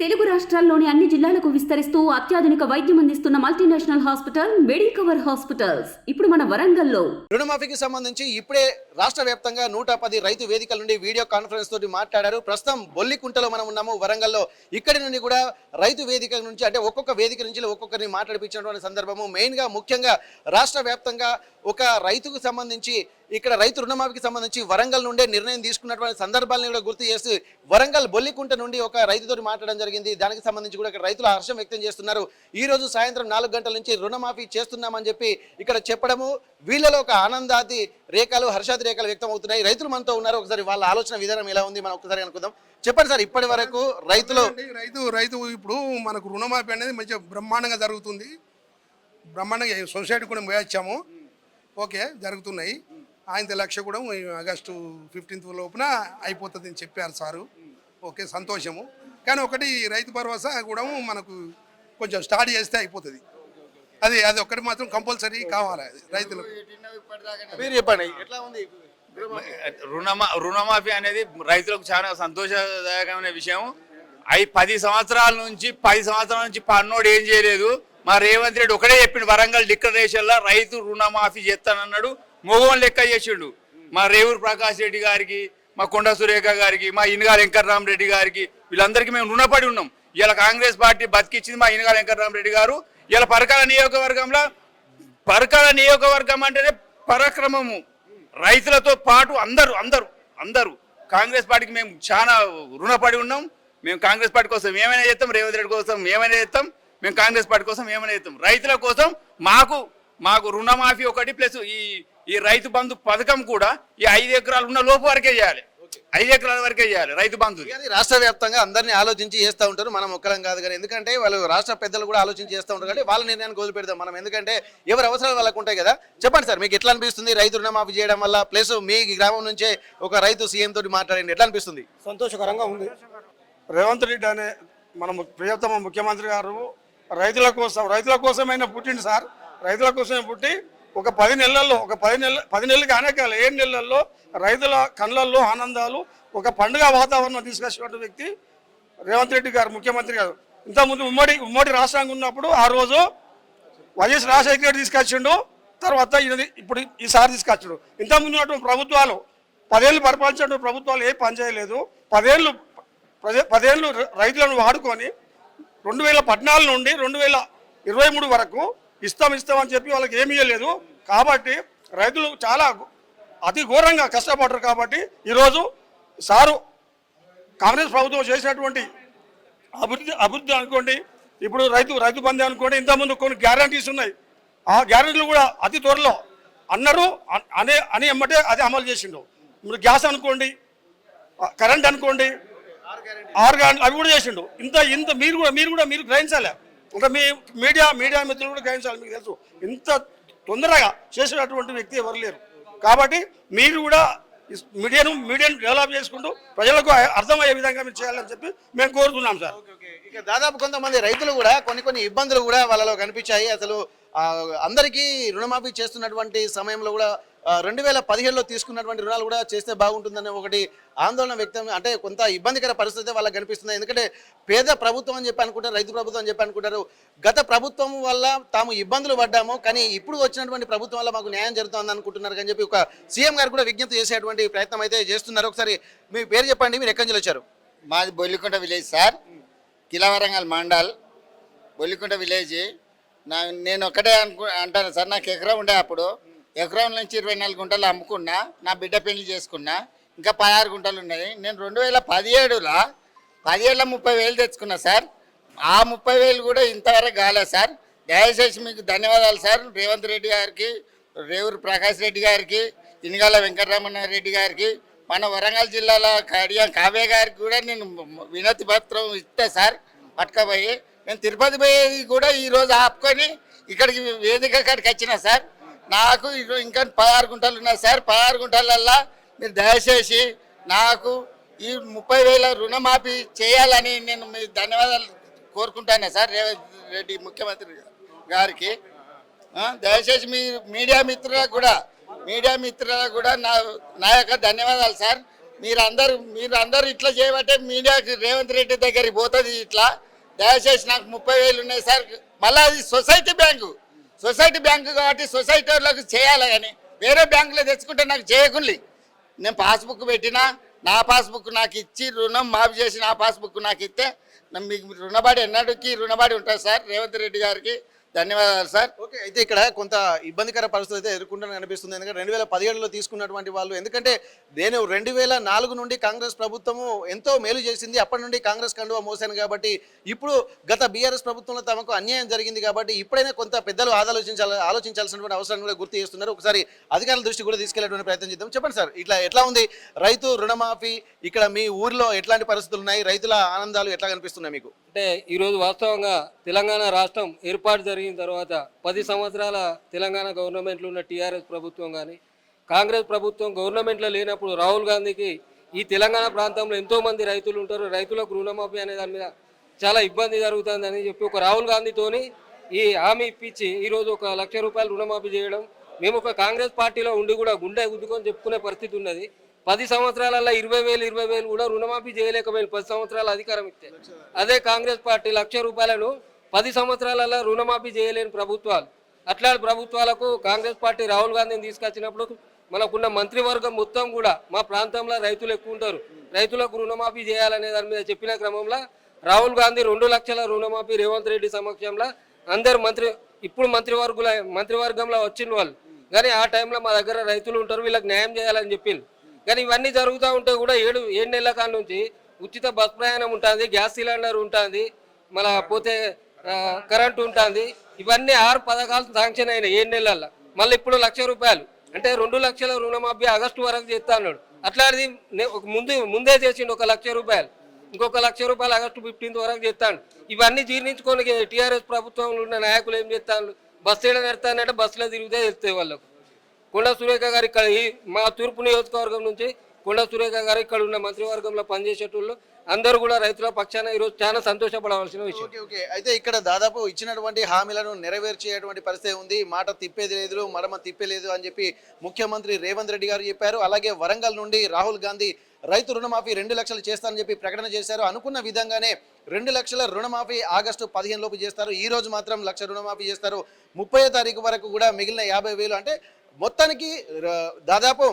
తెలుగు రాష్ట్రాల్లోని అన్ని జిల్లాలకు విస్తరిస్తూ అత్యాధునిక వైద్యం అందిస్తున్న మల్టీనేషనల్ హాస్పిటల్ మెడికవర్ హాస్పిటల్స్ ఇప్పుడు మన వరంగల్లో. రుణమాఫీకి సంబంధించి ఇప్పుడే రాష్ట్ర వ్యాప్తంగా 110 రైతు వేదికల నుండి వీడియో కాన్ఫరెన్స్ తోటి మాట్లాడారు. ప్రస్తుతం బొల్లికుంటలో మనం ఉన్నాము వరంగల్లో. ఇక్కడి నుండి కూడా రైతు వేదిక నుంచి అంటే ఒక్కొక్క వేదిక నుంచి ఒక్కొక్కరిని మాట్లాడిపించినటువంటి సందర్భము మెయిన్గా ముఖ్యంగా రాష్ట్ర వ్యాప్తంగా ఒక రైతుకు సంబంధించి ఇక్కడ రైతు రుణమాఫీకి సంబంధించి వరంగల్ నుండే నిర్ణయం తీసుకున్నటువంటి సందర్భాలను కూడా గుర్తు చేస్తూ వరంగల్ బొల్లికుంట నుండి ఒక రైతుతో మాట్లాడడం జరిగింది. దానికి సంబంధించి కూడా ఇక్కడ రైతులు హర్షం వ్యక్తం చేస్తున్నారు. ఈ రోజు సాయంత్రం 4 గంటల నుంచి రుణమాఫీ చేస్తున్నామని చెప్పి ఇక్కడ చెప్పడము వీళ్ళలో ఒక ఆనందాది రేఖలు హర్షాది రేఖలు వ్యక్తం అవుతున్నాయి. రైతులు మనతో ఉన్నారు. ఒకసారి వాళ్ళ ఆలోచన విధానం ఎలా ఉంది మనం ఒకసారి అనుకుందాం. చెప్పండి సార్, ఇప్పటి వరకు రైతు ఇప్పుడు మనకు రుణమాఫీ అనేది మంచిగా బ్రహ్మాండంగా జరుగుతుంది. బ్రహ్మాండంగా సొసైటీ కూడా పోయొచ్చాము. ఓకే, జరుగుతున్నాయి. ఆయన లక్ష్యం కూడా ఆగస్టు 15 లోపున అయిపోతుంది అని చెప్పారు సారు. ఓకే, సంతోషము. కానీ ఒకటి రైతు భరోసా కూడా మనకు కొంచెం స్టార్ట్ చేస్తే అయిపోతుంది. అది ఒక్కటి మాత్రం కంపల్సరీ కావాలి రైతులకు. మీరు చెప్పండి ఎట్లా ఉంది రుణమాఫీ అనేది రైతులకు చాలా సంతోషదాయకమైన విషయం. 10 సంవత్సరాల నుంచి పన్నోడు ఏం చేయలేదు. మా రేవంత్ రెడ్డి ఒకటే చెప్పిండు, వరంగల్ డిక్లరేషన్లో రైతు రుణమాఫీ చేస్తానన్నాడు. మోగోన్ లెక్క చేసిండు. మా రేవూరు ప్రకాష్ రెడ్డి గారికి, మా కొండ సురేఖ గారికి, మా ఇనుగాల వెంకటరామరెడ్డి గారికి, వీళ్ళందరికీ మేము రుణపడి ఉన్నాం. ఇలా కాంగ్రెస్ పార్టీ బతికిచ్చింది మా ఇనుగాల వెంకటరామరెడ్డి గారు. ఇలా పరకాల నియోజకవర్గం అంటేనే పరాక్రమము. రైతులతో పాటు అందరూ కాంగ్రెస్ పార్టీకి మేము చాలా రుణపడి ఉన్నాం. మేము కాంగ్రెస్ పార్టీ కోసం ఏమైనా చేస్తాం, రేవంత్ రెడ్డి కోసం ఏమైనా చేస్తాం, మేము కాంగ్రెస్ పార్టీ కోసం ఏమైనా చేస్తాం. రైతుల కోసం మాకు రుణమాఫీ ఒకటి ప్లస్ ఈ రైతు బంధు పథకం కూడా ఈ 5 ఎకరాలు ఉన్న లోపు వరకే చేయాలి. 5 ఎకరాల వరకే చేయాలి రైతు బంధు. రాష్ట్ర వ్యాప్తంగా అందరినీ ఆలోచించి చేస్తూ ఉంటారు. మనం ఒక్కరం కాదు కానీ, ఎందుకంటే వాళ్ళు రాష్ట్ర పెద్దలు కూడా ఆలోచించి చేస్తూ ఉంటారు కాబట్టి వాళ్ళ నిర్ణయాన్ని వదిలి పెడతాం మనం. ఎందుకంటే ఎవరి అవసరాలు వాళ్ళకు ఉంటాయి కదా. చెప్పండి సార్, మీకు ఎట్లా అనిపిస్తుంది రైతు రుణమాఫీ చేయడం వల్ల? ప్లస్ మీ గ్రామం నుంచే ఒక రైతు సీఎం తోటి మాట్లాడండి, ఎట్లా అనిపిస్తుంది? సంతోషకరంగా ఉంది. రేవంత్ రెడ్డి అనే మన ప్రియతమ ముఖ్యమంత్రి గారు రైతుల కోసమైనా పుట్టింది సార్. రైతుల కోసమే పుట్టి ఒక 10 నెలలు కానీ 7 నెలల్లో రైతుల కళ్ళల్లో ఆనందాలు, ఒక పండుగ వాతావరణం తీసుకొచ్చినటువంటి వ్యక్తి రేవంత్ రెడ్డి గారు, ముఖ్యమంత్రి గారు. ఇంతకుముందు ఉమ్మడి రాష్ట్రంగా ఉన్నప్పుడు ఆ రోజు వైఎస్ రాజశేఖర రెడ్డి తీసుకొచ్చిండు. తర్వాత ఇప్పుడు ఈసారి తీసుకొచ్చాడు. ఇంతకుముందు ఉన్నటువంటి ప్రభుత్వాలు 10 ఏళ్ళు పరిపాలించినటువంటి ప్రభుత్వాలు ఏ పని చేయలేదు. 10 ఏళ్ళు రైతులను వాడుకొని 2014 నుండి 2023 వరకు ఇస్తామని చెప్పి వాళ్ళకి ఏమీ ఇవ్వలేదు. కాబట్టి రైతులు చాలా అతి ఘోరంగా కష్టపడ్డారు. కాబట్టి ఈరోజు సారు కాంగ్రెస్ ప్రభుత్వం చేసినటువంటి అభివృద్ధి అనుకోండి, ఇప్పుడు రైతు బంధు అనుకోండి, ఇంతకుముందు కొన్ని గ్యారంటీస్ ఉన్నాయి. ఆ గ్యారంటీలు కూడా అతి త్వరలో అన్నారు అని ఎమ్మటే అది అమలు చేసిండు. మీరు గ్యాస్ అనుకోండి, కరెంట్ అనుకోండి, అవి కూడా చేసిండు. ఇంత మీరు గ్రహించాలి. ఇంకా మీ మీడియా మిత్రులు కూడా గ్రహించాలి. మీకు తెలుసు ఇంత తొందరగా చేసేటటువంటి వ్యక్తి ఎవరు లేరు. కాబట్టి మీరు కూడా మీడియాను డెవలప్ చేసుకుంటూ ప్రజలకు అర్థమయ్యే విధంగా మీరు చేయాలని చెప్పి మేము కోరుతున్నాం సార్. ఇక దాదాపు కొంతమంది రైతులు కూడా కొన్ని ఇబ్బందులు కూడా వాళ్ళలో కనిపించాయి. అసలు అందరికీ రుణమాఫీ చేస్తున్నటువంటి సమయంలో కూడా 2017లో తీసుకున్నటువంటి రుణాలు కూడా చేస్తే బాగుంటుందనే ఒకటి ఆందోళన వ్యక్తం, అంటే కొంత ఇబ్బందికర పరిస్థితి వాళ్ళకి కనిపిస్తుంది. ఎందుకంటే పేద ప్రభుత్వం అని చెప్పి అనుకుంటారు, రైతు ప్రభుత్వం అని చెప్పి అనుకుంటారు. గత ప్రభుత్వం వల్ల తాము ఇబ్బందులు పడ్డాము, కానీ ఇప్పుడు వచ్చినటువంటి ప్రభుత్వం వల్ల మాకు న్యాయం జరుగుతుంది అనుకుంటున్నారు అని చెప్పి ఒక సీఎం గారు కూడా విజ్ఞప్తి చేసేటువంటి ప్రయత్నం అయితే చేస్తున్నారు. ఒకసారి మీ పేరు చెప్పండి, మీరు ఎక్కడి నుంచి వచ్చారు? మాది Bollikunta village sir, Khila Warangal mandal Bollikunta village. నేను ఒక్కటే అంటాను సార్, నాకు ఎకరం ఉండే అప్పుడు ఎకరం నుంచి 24 గుంటలు అమ్ముకున్నా, నా బిడ్డ పెళ్లి చేసుకున్నా, ఇంకా 16 గుంటలు ఉన్నాయి. నేను 2017లో 30,000 తెచ్చుకున్నా సార్. ఆ 30,000 కూడా ఇంతవరకు కాలేదు సార్. దయచేసి మీకు ధన్యవాదాలు సార్. రేవంత్ రెడ్డి గారికి, రేవూరు ప్రకాష్ రెడ్డి గారికి, ఇనుగాల వెంకటరమణారెడ్డి గారికి, మన వరంగల్ జిల్లాలో కడియం కావ్య గారికి కూడా నేను వినతి పత్రం ఇస్తే సార్ పట్టుకపోయి, నేను తిరుపతి పోయేది కూడా ఈరోజు ఆపుకొని ఇక్కడికి వేదిక కాడికి వచ్చిన సార్. నాకు ఇంకా 16 గుంటలు ఉన్నాయి సార్. 16 గుంటలల్లా మీరు దయచేసి నాకు ఈ 30,000 రుణమాఫీ చేయాలని నేను మీ ధన్యవాదాలు కోరుకుంటాను సార్ రేవంత్ రెడ్డి ముఖ్యమంత్రి గారికి. దయచేసి మీ మీడియా మిత్రులకు కూడా నా యొక్క ధన్యవాదాలు సార్. మీరందరూ ఇట్లా చేయబట్టే మీడియాకి రేవంత్ రెడ్డి దగ్గరికి పోతుంది ఇట్లా. దయచేసి నాకు 30,000 ఉన్నాయి సార్. మళ్ళీ అది సొసైటీ బ్యాంకు కాబట్టి సొసైటీ వాళ్ళకి చేయాలి, కానీ వేరే బ్యాంకులో తెచ్చుకుంటే నాకు చేయకుండా నేను పాస్బుక్ పెట్టినా నా పాస్బుక్ నాకు ఇచ్చి రుణం మాఫీ చేసి నా పాస్బుక్ నాకు ఇస్తే మీకు రుణపడి ఎన్నటికీ రుణపడి ఉంటుంది సార్. రేవంత్ రెడ్డి గారికి ధన్యవాదాలు సార్. ఓకే, అయితే ఇక్కడ కొంత ఇబ్బందికర పరిస్థితి అయితే ఎదుర్కొంటాను అనిపిస్తుంది. ఎందుకంటే 2017లో తీసుకున్నటువంటి వాళ్ళు, ఎందుకంటే నేను 2004 నుండి కాంగ్రెస్ ప్రభుత్వము ఎంతో మేలు చేసింది, అప్పటి నుండి కాంగ్రెస్ కండువా మోసాను కాబట్టి ఇప్పుడు గత బీఆర్ఎస్ ప్రభుత్వంలో తమకు అన్యాయం జరిగింది కాబట్టి ఇప్పుడైనా కొంత పెద్దలు ఆలోచించాల్సినటువంటి అవసరం కూడా గుర్తు చేస్తున్నారు. ఒకసారి అధికారుల దృష్టి కూడా తీసుకెళ్లేటువంటి ప్రయత్నం చేద్దాం. చెప్పండి సార్, ఇట్లా ఎట్లా ఉంది రైతు రుణమాఫీ? ఇక్కడ మీ ఊరిలో ఎట్లాంటి పరిస్థితులు ఉన్నాయి? రైతుల ఆనందాలు ఎట్లా కనిపిస్తున్నాయి మీకు? అంటే ఈరోజు వాస్తవంగా తెలంగాణ రాష్ట్రం ఏర్పాటు జరిగిన తర్వాత 10 సంవత్సరాల తెలంగాణ గవర్నమెంట్లో ఉన్న టీఆర్ఎస్ ప్రభుత్వం కానీ కాంగ్రెస్ ప్రభుత్వం గవర్నమెంట్లో లేనప్పుడు రాహుల్ గాంధీకి ఈ తెలంగాణ ప్రాంతంలో ఎంతోమంది రైతులు ఉంటారు, రైతులకు రుణమాఫీ అనే దాని మీద చాలా ఇబ్బంది జరుగుతుందని చెప్పి ఒక రాహుల్ గాంధీతోని ఈ హామీ ఇప్పించి ఈరోజు 1 లక్ష రూపాయలు రుణమాఫీ చేయడం, మేము ఒక కాంగ్రెస్ పార్టీలో ఉండి కూడా గుండె గుద్దుకొని చెప్పుకునే పరిస్థితి ఉన్నది. 10 సంవత్సరాలలో 20,000 కూడా రుణమాఫీ చేయలేకపోయింది 10 సంవత్సరాల అధికారం ఇస్తే. అదే కాంగ్రెస్ పార్టీ 1 లక్ష రూపాయలను 10 సంవత్సరాలలో రుణమాఫీ చేయలేని ప్రభుత్వాలు. అట్లాంటి ప్రభుత్వాలకు కాంగ్రెస్ పార్టీ రాహుల్ గాంధీని తీసుకొచ్చినప్పుడు మనకున్న మంత్రివర్గం మొత్తం కూడా మా ప్రాంతంలో రైతులు ఎక్కువ ఉంటారు, రైతులకు రుణమాఫీ చేయాలనే దాని మీద చెప్పిన క్రమంలో రాహుల్ గాంధీ 2 లక్షల రుణమాఫీ రేవంత్ రెడ్డి సమక్షంలో అందరు ఇప్పుడు మంత్రివర్గంలో వచ్చిన వాళ్ళు కానీ ఆ టైంలో మా దగ్గర రైతులు ఉంటారు, వీళ్ళకి న్యాయం చేయాలని చెప్పింది. కానీ ఇవన్నీ జరుగుతూ ఉంటే కూడా 7 నెలల కాడ నుంచి ఉచిత బస్ ప్రయాణం ఉంటుంది, గ్యాస్ సిలిండర్ ఉంటుంది, మళ్ళీ పోతే కరెంటు ఉంటుంది. ఇవన్నీ 6 పథకాలు శాంక్షన్ అయినాయి 7 నెలల్లో. మళ్ళీ ఇప్పుడు 1 లక్ష రూపాయలు అంటే 2 లక్షల రుణమాఫీ ఆగస్టు వరకు చేస్తా అన్నాడు. అట్లాంటిది ముందే చేసిండు 1 లక్ష రూపాయలు, ఇంకొక 1 లక్ష రూపాయలు ఆగస్టు 15 వరకు చేస్తాడు. ఇవన్నీ జీర్ణించుకొని టీఆర్ఎస్ ప్రభుత్వంలో ఉన్న నాయకులు ఏం చేస్తాను, బస్సు ఏడ పెడతానంటే బస్సులో తిరిగితే తెలుస్తాయి వాళ్ళకు. కొండా సురేఖ గారు ఇక్కడ మా తూర్పు నియోజకవర్గం నుంచి కొండా సురేఖ గారు ఇక్కడ ఉన్న మంత్రివర్గంలో పనిచేసేటోళ్ళు అందరూ కూడా రైతుల పక్షాన ఈరోజు చాలా సంతోషపడవలసిన విషయం. ఓకే, అయితే ఇక్కడ దాదాపు ఇచ్చినటువంటి హామీలను నెరవేర్చేటువంటి పరిస్థితి ఉంది. మాట తిప్పేది లేదు, మడమ తిప్పేలేదు అని చెప్పి ముఖ్యమంత్రి రేవంత్ రెడ్డి గారు చెప్పారు. అలాగే వరంగల్ నుండి రాహుల్ గాంధీ రైతు రుణమాఫీ 2 లక్షలు చేస్తారని చెప్పి ప్రకటన చేశారు. అనుకున్న విధంగానే 2 లక్షల రుణమాఫీ ఆగస్టు 15 లోపు చేస్తారు. ఈ రోజు మాత్రం 1 లక్ష రుణమాఫీ చేస్తారు. 30వ తారీఖు వరకు కూడా మిగిలిన 50,000 అంటే మొత్తానికి దాదాపు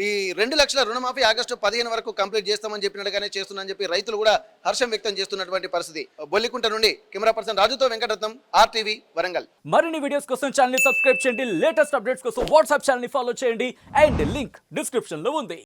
ఈ 2 లక్షల రుణమాఫీ ఆగస్టు 15 వరకు కంప్లీట్ చేస్తామని చెప్పినట్టుగానే చేస్తున్నామని చెప్పి రైతులు కూడా హర్షం వ్యక్తం చేస్తున్నటువంటి పరిస్థితి. బొల్లికుంట నుండి కెమెరా పర్సన్ రాజుతో వెంకటరత్నం, RTV వరంగల్. మరిన్ని వీడియోస్ కోసం ఛానల్ ని సబ్స్క్రైబ్ చేయండి, లేటెస్ట్ అప్డేట్స్ కోసం వాట్సాప్ ఛానల్ ని ఫాలో చేయండి అండ్ లింక్ డిస్క్రిప్షన్ లో ఉంది.